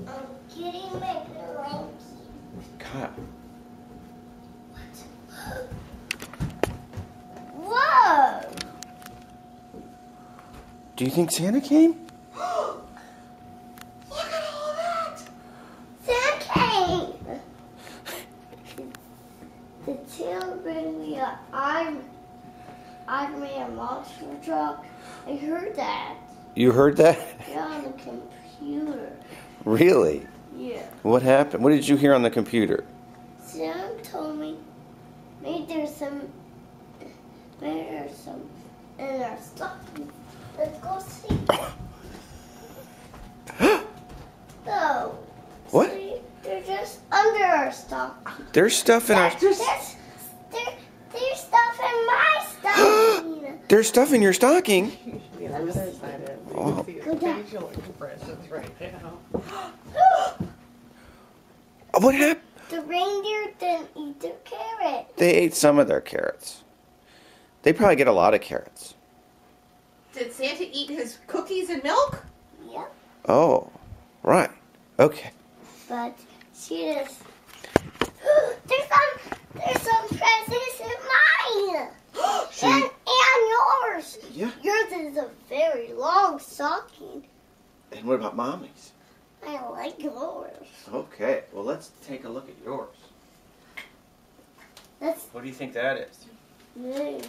I'm getting my blankie. God. Whoa! Do you think Santa came? Look at all that! Santa came! Did Santa bring me an Iron Man monster truck? I heard that. You heard that? Yeah, on the computer. Really? Yeah. What happened? What did you hear on the computer? Sam told me maybe there's some in our stocking. Let's go see. No. What? See, they're just under our stocking. There's stuff in our... There's stuff in my stocking. There's stuff in your stocking? The other side of it. You Oh. can see the facial expressions right now. What happened? The reindeer didn't eat their carrot. They ate some of their carrots. They probably get a lot of carrots. Did Santa eat his cookies and milk? Yep. Oh, right. Okay. But she just... There's some presents in mine. and yours. Yeah. Yours is a very long stocking. And what about Mommy's? I like yours. Okay, well, let's take a look at yours. That's What do you think that is? really